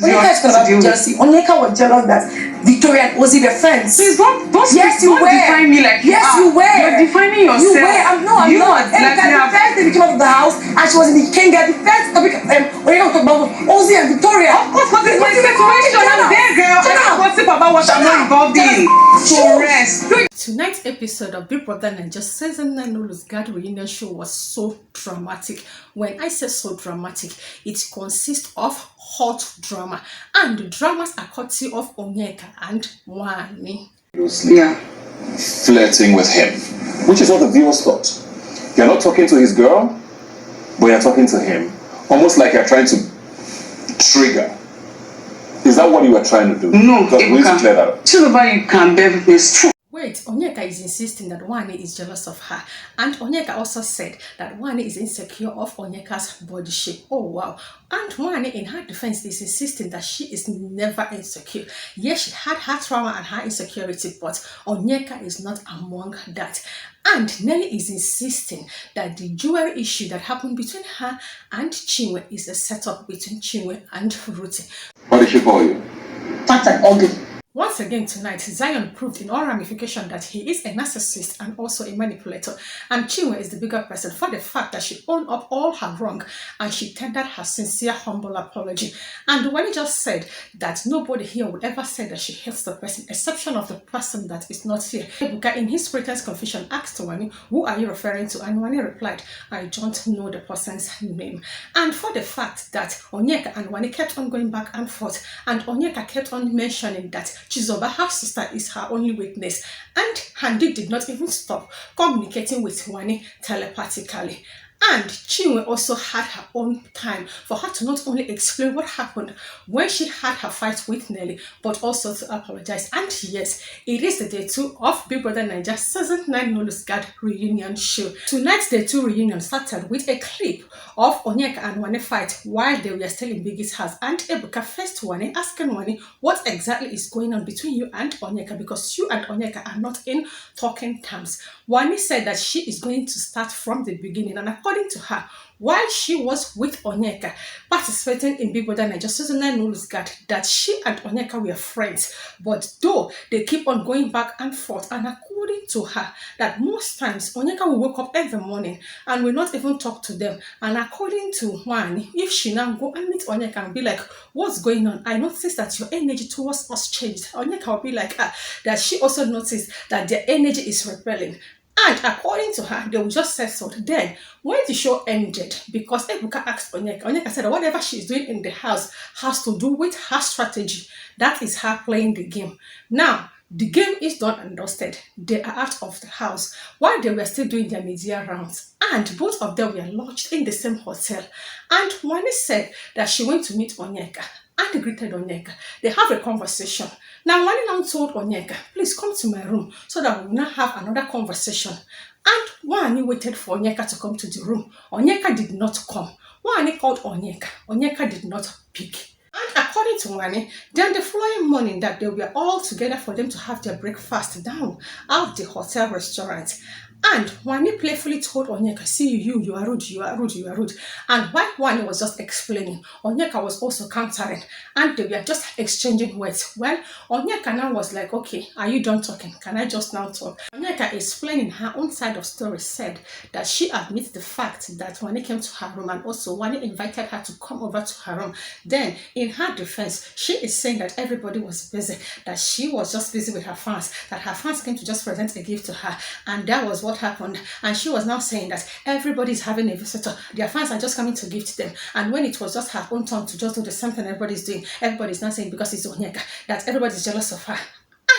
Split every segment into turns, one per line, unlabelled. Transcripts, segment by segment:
Onyeka is about jealousy. Onyeka was jealous that Victoria and Ozzy were friends.
Please don't
yes, you were.
define me like
yes, you were.
You're defining yourself.
You were. I'm not. The first day we came out of the house and she was in the Kenga. The first topic Onyeka talked about Ozzy and Victoria.
Of course, but it's my situation. I'm there, girl. I don't gossip about what I'm not involved in. So rest.
Tonight's episode of BBNaija Season 9 No Lose Guard reunion show was so dramatic. When I say so dramatic, it consists of hot drama, and the dramas are courtesy of Onyeka and Wani.
Yeah. Flirting with him, which is what the viewers thought. You're not talking to his girl, but you're talking to him. Almost like you're trying to trigger. Is that what you were trying to do?
No,
because we need to clear that up.
You can bear this.
Wait, Onyeka is insisting that Wani is jealous of her, and Onyeka also said that Wani is insecure of Onyeka's body shape. Oh wow. And Wani, in her defense, is insisting that she is never insecure. Yes, she had her trauma and her insecurity, but Onyeka is not among that. And Nelly is insisting that the jewelry issue that happened between her and Chinwe is a setup between Chinwe and Ruthie.
What did she call you?
Fat and ugly.
Once again tonight, Zion proved in all ramification that he is a narcissist and also a manipulator. And Chinwe is the bigger person for the fact that she owned up all her wrong and she tendered her sincere, humble apology. And Wani just said that nobody here would ever say that she hates the person, exception of the person that is not here. Ebuka, in his pretense confession, asked Wani, "Who are you referring to?" And Wani replied, "I don't know the person's name." And for the fact that Onyeka and Wani kept on going back and forth, and Onyeka kept on mentioning that Chizoba, her sister, is her only witness, and Handi did not even stop communicating with Wani telepathically. And Chinwe also had her own time for her to not only explain what happened when she had her fight with Nelly, but also to apologize. And yes, it is the day 2 of BBNaija Season 9 No Lose Guard reunion show. Tonight's day 2 reunion started with a clip of Onyeka and Wani fight while they were still in Biggie's house. And Ebuka faced Wani, asking Wani what exactly is going on between you and Onyeka, because you and Onyeka are not in talking terms. Wani said that she is going to start from the beginning, and according to her, while she was with Onyeka participating in BBNaija Season 9 No Lose Guard, that she and Onyeka were friends, but though they keep on going back and forth, and according to her, that most times Onyeka will wake up every morning and will not even talk to them. And according to Wani, if she now go and meet Onyeka and be like, "What's going on? I noticed that your energy towards us changed." Onyeka will be like, that she also noticed that their energy is repelling. And according to her, they will just settle. Then, when the show ended, because Ebuka asked Onyeka said that whatever she's doing in the house has to do with her strategy. That is her playing the game. Now, the game is done and dusted. They are out of the house while they were still doing their media rounds. And both of them were lodged in the same hotel. And Wani said that she went to meet Onyeka and greeted Onyeka. They have a conversation. Now, Wani now told Onyeka, "Please come to my room so that we will not have another conversation." And Wani waited for Onyeka to come to the room. Onyeka did not come. Wani called Onyeka. Onyeka did not pick. And according to Wani, then the following morning that they were all together for them to have their breakfast down at the hotel restaurant. And Wani playfully told Onyeka, "See you are rude, you are rude, you are rude." And while Wani was just explaining, Onyeka was also countering, and they were just exchanging words. Well, Onyeka now was like, "Okay, are you done talking? Can I just now talk?" Onyeka, explaining her own side of story, said that she admits the fact that Wani came to her room, and also Wani invited her to come over to her room. Then, in her defense, she is saying that everybody was busy, that she was just busy with her fans, that her fans came to just present a gift to her, and that was what happened. And she was now saying that everybody's having a visitor, their fans are just coming to gift them. And when it was just her own turn to just do the same thing everybody's doing, everybody's now saying because it's Onyeka that everybody's jealous of her.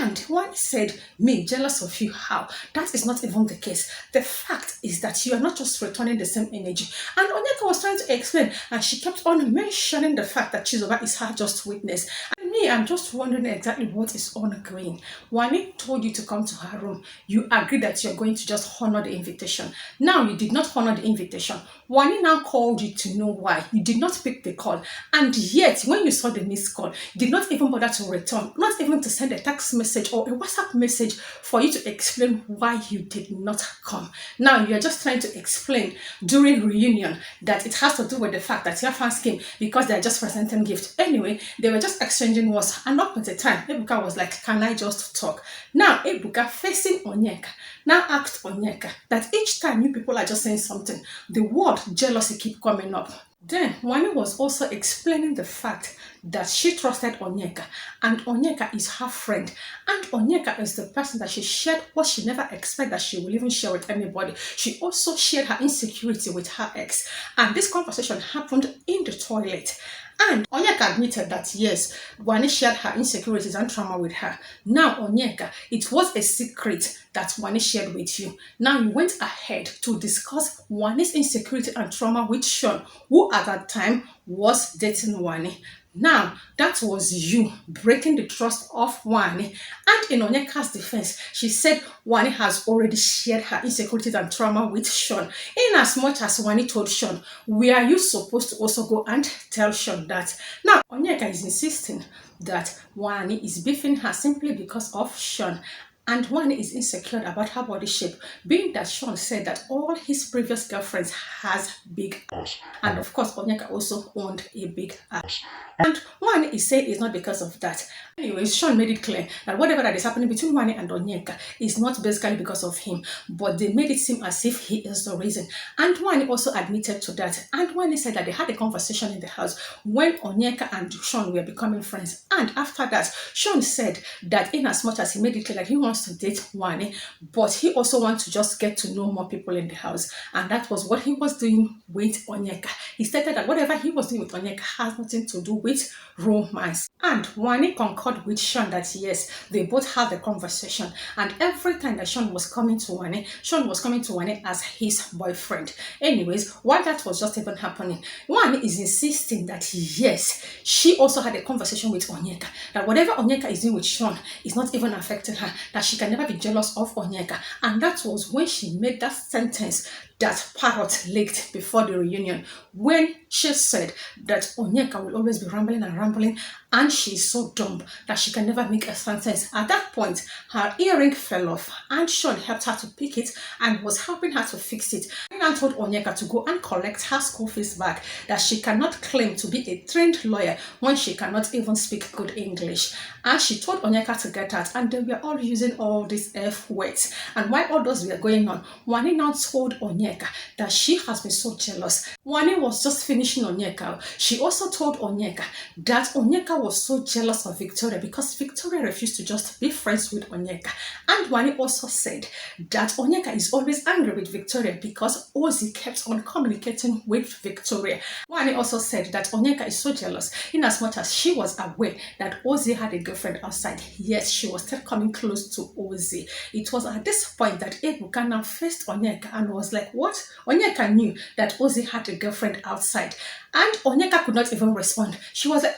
And Wani said, "Me, jealous of you? How? That is not even the case. The fact is that you are not just returning the same energy." And Onyeka was trying to explain, and she kept on mentioning the fact that Chizoba is her just witness. And me, Me, I'm just wondering exactly what is ongoing. Wanni told you to come to her room. You agreed that you're going to just honor the invitation. Now you did not honor the invitation. Wanni now called you to know why. You did not pick the call. And yet, when you saw the missed call, you did not even bother to return, not even to send a text message or a WhatsApp message for you to explain why you did not come. Now you're just trying to explain during reunion that it has to do with the fact that your fans came because they're just presenting gifts. Anyway, they were just exchanging words, and up at the time, Ebuka was like, can I just talk? Now Ebuka facing Onyeka now asked Onyeka that each time you people are just saying something, the word jealousy keep coming up. Then Wanni was also explaining the fact that she trusted Onyeka, and Onyeka is her friend, and Onyeka is the person that she shared what she never expected that she will even share with anybody. She also shared her insecurity with her ex, and this conversation happened in the toilet. And Onyeka admitted that yes, Wanni shared her insecurities and trauma with her. Now Onyeka, it was a secret that Wanni shared with you. Now you went ahead to discuss Wanni's insecurity and trauma with Sean, who at that time was dating Wanni. Now, that was you breaking the trust of Wanni. And in Onyeka's defense, she said Wanni has already shared her insecurities and trauma with Sean. In as much as Wanni told Sean, were you supposed to also go and tell Sean that? Now, Onyeka is insisting that Wanni is beefing her simply because of Sean. And Wanni is insecure about her body shape, being that Sean said that all his previous girlfriends has big ass. And of course, Onyeka also owned a big ass. And Wanni is saying it's not because of that. Anyways, Sean made it clear that whatever that is happening between Wanni and Onyeka is not basically because of him, but they made it seem as if he is the reason. And Wanni also admitted to that. And Wanni said that they had a conversation in the house when Onyeka and Sean were becoming friends. And after that, Sean said that in as much as he made it clear that he wants to date Wanni, but he also wants to just get to know more people in the house. And that was what he was doing with Onyeka. He stated that whatever he was doing with Onyeka has nothing to do with romance. And Wanni concurred with Sean that yes, they both had a conversation. And every time that Sean was coming to Wanni as his boyfriend. Anyways, while that was just even happening, Wanni is insisting that yes, she also had a conversation with Onyeka. That whatever Onyeka is doing with Sean is not even affecting her. That she can never be jealous of Onyeka. And that was when she made that sentence that Parrot leaked before the reunion, when she said that Onyeka will always be rambling and rambling, and she's so dumb that she can never make a sentence. At that point, her earring fell off, and Sean helped her to pick it and was helping her to fix it. And told Onyeka to go and collect her school fees back, that she cannot claim to be a trained lawyer when she cannot even speak good English. And she told Onyeka to get out, and they were all using all these F words. And while all those were going on, Wanni now told Onyeka that she has been so jealous. Wanni was just finishing Onyeka. She also told Onyeka that Onyeka was so jealous of Victoria because Victoria refused to just be friends with Onyeka. And Wanni also said that Onyeka is always angry with Victoria because Ozzy kept on communicating with Victoria. Wanni also said that Onyeka is so jealous in as much as she was aware that Ozzy had a girlfriend outside. Yes, she was still coming close to Ozzy. It was at this point that Ebuka now faced Onyeka and was like, what? Onyeka knew that Ozzy had a girlfriend outside. And Onyeka could not even respond. She was like,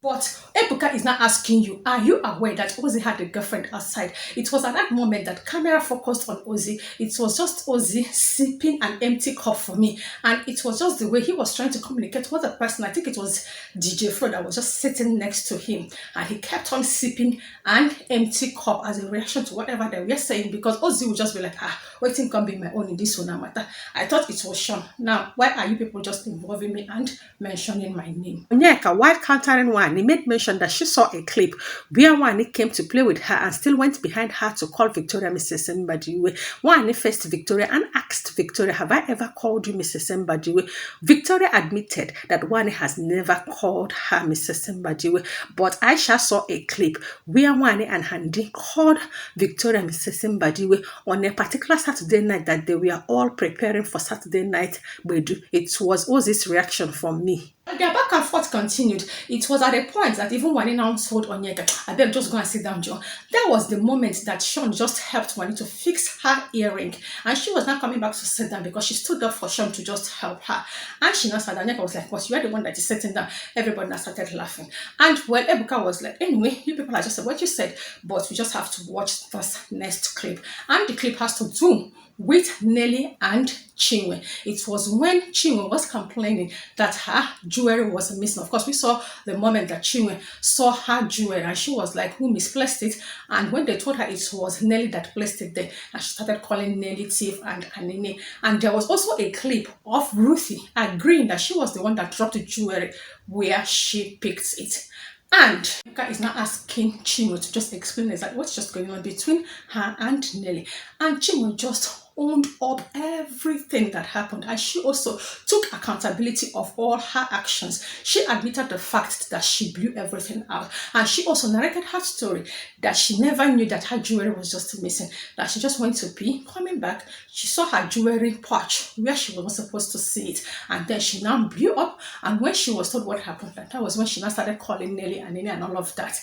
But Ebuka is now asking you, are you aware that Ozzy had a girlfriend outside? It was at that moment that camera focused on Ozzy. It was just Ozzy sipping an empty cup for me. And it was just the way he was trying to communicate with the person. I think it was DjFlo that was just sitting next to him. And he kept on sipping an empty cup as a reaction to whatever they were saying, because Ozzy would just be like, waiting can be my own in this one matter. I thought it was Sean. Now, why are you people just involving me and mentioning my name? Onyeka, while countering Wanni, made mention that she saw a clip where Wanni came to play with her and still went behind her to call Victoria Mrs. Mbadiwe. Wanni faced Victoria and asked Victoria, have I ever called you Mrs. Mbadiwe? Victoria admitted that Wanni has never called her Mrs. Mbadiwe, but Aisha saw a clip where Wanni and Handy called Victoria Mrs. Mbadiwe on a particular Saturday night that they were all preparing for Saturday night. It was Ozzy's reaction from me. Their back and forth continued. It was at a point that even Wanni now told Onyeka, I better just go and sit down, John. That was the moment that Sean just helped Wanni to fix her earring. And she was now coming back to sit down because she stood up for Sean to just help her. And she now said, Onyeka was like, but you are the one that is sitting down. Everybody now started laughing. And well, Ebuka was like, anyway, you people are just what you said, but we just have to watch this next clip. And the clip has to do with Nelly and Chinwe. It was when Chinwe was complaining that her jewelry was missing. Of course, we saw the moment that Chinwe saw her jewelry and she was like, who misplaced it? And when they told her it was Nelly that placed it there, and she started calling Nelly thief and Anine. And there was also a clip of Ruthie agreeing that she was the one that dropped the jewelry where she picked it. And Yinka is now asking Chinwe to just explain exactly what's just going on between her and Nelly. And Chinwe just owned up everything that happened, and she also took accountability of all her actions. She admitted the fact that she blew everything out, and she also narrated her story that she never knew that her jewelry was just missing, that she just went to pee, coming back, she saw her jewelry patch where she was not supposed to see it, and then she now blew up. And when she was told what happened, that was when she now started calling Nelly and all of that.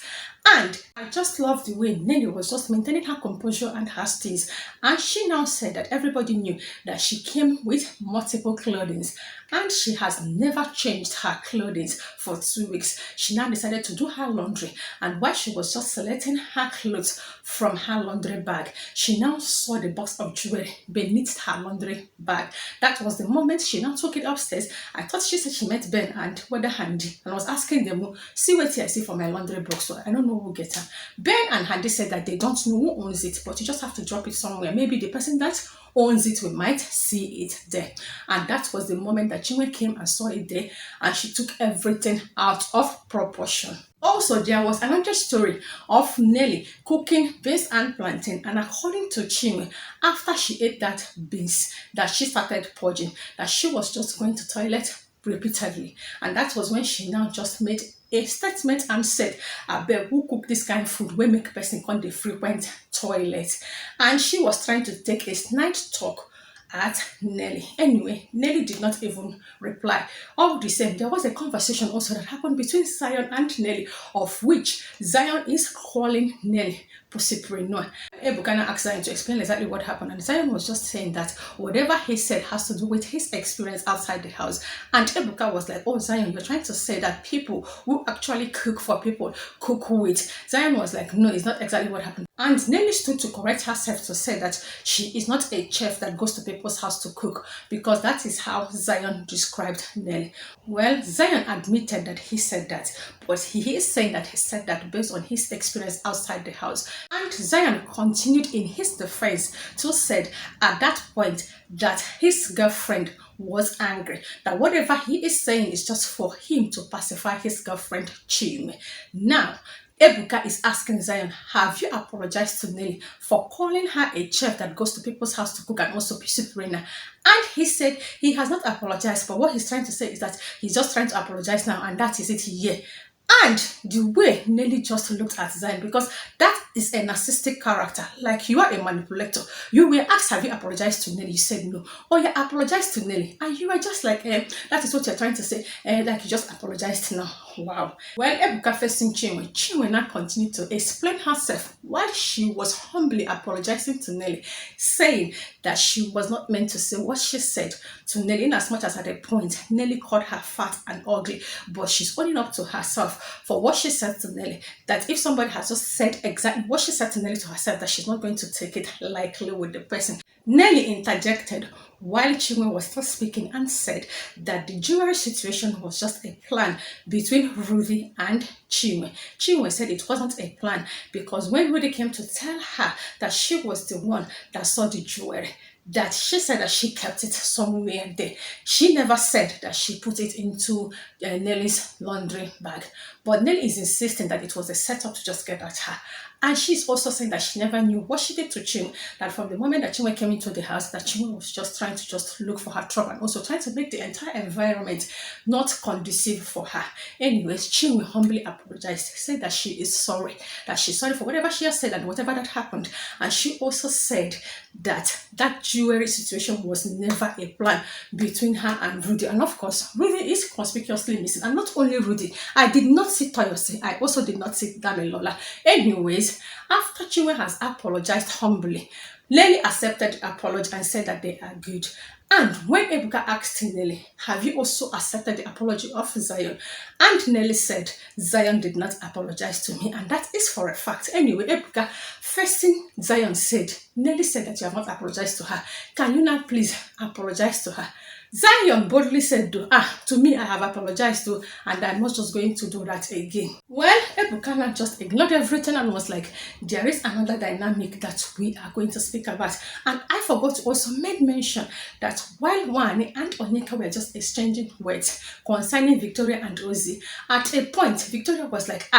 And I just love the way Nelly was just maintaining her composure and her steeze. And she now said that everybody knew that she came with multiple clothing, and she has never changed her clothing for 2 weeks. She now decided to do her laundry, and while she was just selecting her clothes from her laundry bag, she now saw the box of jewelry beneath her laundry bag. That was the moment she now took it upstairs. I thought she said she met Ben and Whether Handy and was asking them, see what I see for my laundry box, so I don't know who get her. Ben and Handy said that they don't know who owns it, but you just have to drop it somewhere. Maybe the person that owns it, we might see it there. And that was the moment that Chinwe came and saw it there, and she took everything out of proportion. Also, there was another story of Nelly cooking beans and plantain, and according to Chinwe, after she ate that beans, that she started purging, that she was just going to toilet repeatedly. And that was when she now just made a statement and said, I bet who cook this kind of food will make a person come the frequent toilet. And she was trying to take a snide talk at Nelly. Anyway, Nelly did not even reply. All the same, there was a conversation also that happened between Zion and Nelly, of which Zion is calling Nelly Pussypreneur. Ebuka asked Zion to explain exactly what happened, and Zion was just saying that whatever he said has to do with his experience outside the house. And Ebuka was like, oh Zion, you're trying to say that people who actually cook for people cook with. Zion was like, no, it's not exactly what happened. And Nelly stood to correct herself to say that she is not a chef that goes to people's house to cook, because that is how Zion described Nelly. Well, Zion admitted that he said that, but he is saying that he said that based on his experience outside the house. And Zion continued in his defense to said at that point that his girlfriend was angry, that whatever he is saying is just for him to pacify his girlfriend Chinwe. Now, Ebuka is asking Zion, have you apologized to Nelly for calling her a chef that goes to people's house to cook and also Pussypreneur? And he said he has not apologized, but what he's trying to say is that he's just trying to apologize now, and that is it here. And the way Nelly just looked at Zion, because that is a narcissistic character, like you are a manipulator. You were asked, have you apologized to Nelly? You said no. Oh, you apologized to Nelly, and you are just like, that is what you're trying to say, like you just apologized now. Wow. Well, Ebuka facing Chinwe, Chinwe now continued to explain herself while she was humbly apologizing to Nelly, saying that she was not meant to say what she said to Nelly, in as much as at a point Nelly called her fat and ugly, but she's owning up to herself for what she said to Nelly, that if somebody has just said exactly what she said to Nelly to herself, that she's not going to take it lightly with the person. Nelly interjected while Chinwe was still speaking and said that the jewelry situation was just a plan between Ruthie and Chinwe. Chinwe said it wasn't a plan because when Ruthie came to tell her that she was the one that saw the jewelry, that she said that she kept it somewhere there. She never said that she put it into Nelly's laundry bag. But Nelly is insisting that it was a setup to just get at her. And she's also saying that she never knew what she did to Chinwe, that from the moment that Chinwe came into the house, that Chinwe was just trying to just look for her trouble and also trying to make the entire environment not conducive for her. Anyways, Chinwe humbly apologized, said that she is sorry, that she's sorry for whatever she has said and whatever that happened. And she also said that that jewelry situation was never a plan between her and Ruthie. And of course, Ruthie is conspicuously missing. And not only Ruthie, I did not see Toyosi, I also did not see Damilola. Anyways, after Chinwe has apologized humbly, Nelly accepted the apology and said that they are good. And when Ebuka asked Nelly, have you also accepted the apology of Zion? And Nelly said, Zion did not apologize to me. And that is for a fact. Anyway, Ebuka, first thing Zion said, Nelly said that you have not apologized to her. Can you now please apologize to her? Zion boldly said, to me, I have apologized to, and I'm not just going to do that again. Well, Ebuka just ignored everything and was like, there is another dynamic that we are going to speak about. And I forgot to also make mention that while Wanni and Onyeka were just exchanging words concerning Victoria and Rosie, at a point, Victoria was like,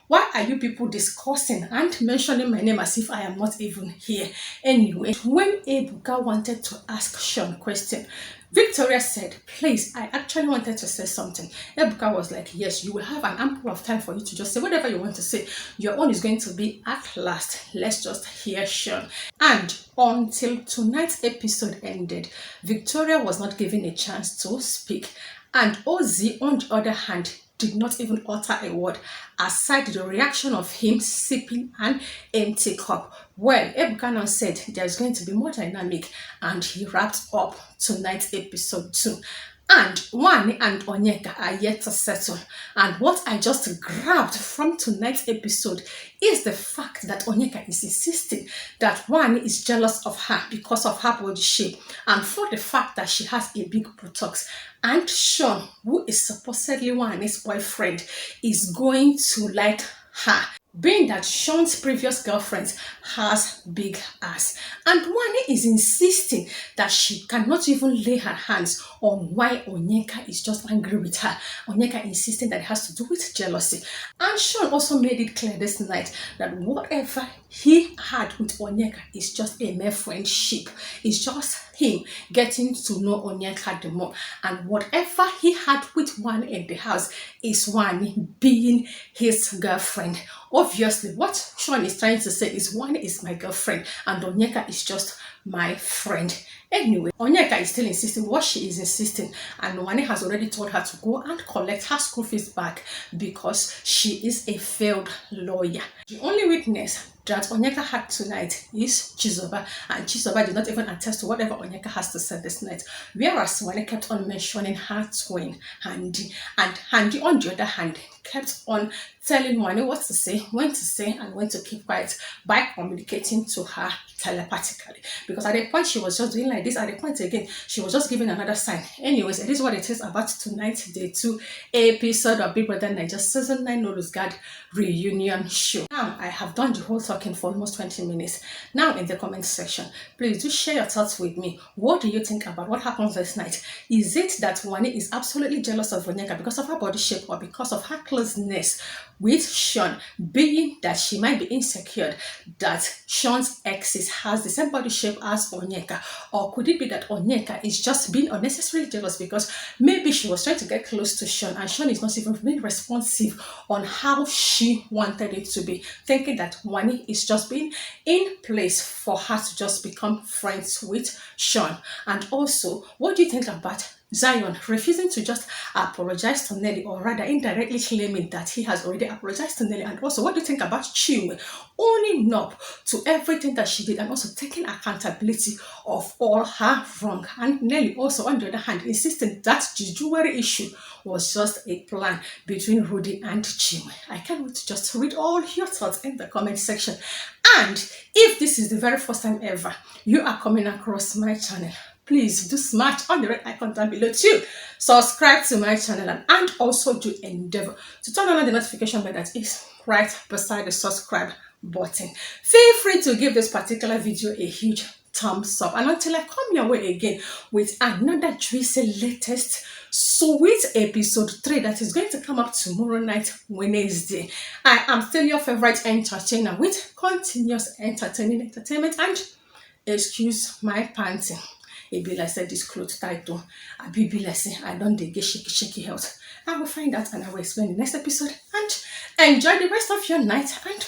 why are you people discussing and mentioning my name as if I am not even here? Anyway, when Ebuka wanted to ask Sean a question, Victoria said, please, I actually wanted to say something. Ebuka was like, yes, you will have an ample of time for you to just say whatever you want to say. Your own is going to be at last. Let's just hear Sean. And until tonight's episode ended, Victoria was not given a chance to speak. And Ozzy, on the other hand, did not even utter a word aside the reaction of him sipping an empty cup. Well, Ebuka said there's going to be more dynamic, and he wrapped up tonight's episode 2. And Wanni and Onyeka are yet to settle. And what I just grabbed from tonight's episode is the fact that Onyeka is insisting that Wanni is jealous of her because of her body shape and for the fact that she has a big buttocks. And Sean, who is supposedly Wanni's boyfriend, is going to like her, being that Sean's previous girlfriend has big ass. And Wanni is insisting that she cannot even lay her hands on why Onyeka is just angry with her. Onyeka insisting that it has to do with jealousy. And Sean also made it clear this night that whatever he had with Onyeka is just a mere friendship. It's just him getting to know Onyeka the more. And whatever he had with Wanni in the house is Wanni being his girlfriend. Obviously, what Sean is trying to say is Wanni is my girlfriend and Onyeka is just my friend. Anyway, Onyeka is still insisting what she is insisting, and Wanni has already told her to go and collect her school fees back because she is a failed lawyer. The only witness that Onyeka had tonight is Chizoba, and Chizoba did not even attest to whatever Onyeka has to say this night, whereas Wanni kept on mentioning her twin, Handy, and Handy on the other hand kept on telling Wanni what to say, when to say, and when to keep quiet by communicating to her telepathically. Because at the point she was just doing like this, at the point again, she was just giving another sign. Anyways, it is what it is about tonight's day 2 episode of BBNaija Season 9 Noodles Guard Reunion Show. Now, I have done the whole talking for almost 20 minutes. Now, in the comment section, please do share your thoughts with me. What do you think about what happens this night? Is it that Wanni is absolutely jealous of Onyeka because of her body shape or because of her closeness with Sean, being that she might be insecure that Sean's exes has the same body shape as Onyeka? Or could it be that Onyeka is just being unnecessarily jealous because maybe she was trying to get close to Sean and Sean is not even being responsive on how she wanted it to be, thinking that Wanni is just being in place for her to just become friends with Sean? And also, what do you think about Zion refusing to just apologize to Nelly, or rather indirectly claiming that he has already apologized to Nelly? And also, what do you think about Chinwe owning up to everything that she did and also taking accountability of all her wrong? And Nelly also, on the other hand, insisting that the jewelry issue was just a plan between Ruthie and Chinwe. I can't wait to just read all your thoughts in the comment section. And if this is the very first time ever you are coming across my channel, please do smash on the red icon down below to subscribe to my channel, and also do endeavor to turn on the notification bell that is right beside the subscribe button. Feel free to give this particular video a huge thumbs up, and until I come your way again with another juicy latest Sweet episode 3 that is going to come up tomorrow night, Wednesday. I am still your favorite entertainer with continuous entertainment, and excuse my panting. It be like say this clothes title. I be like say I don't get shaky health. I will find out and I will explain the next episode, and enjoy the rest of your night, and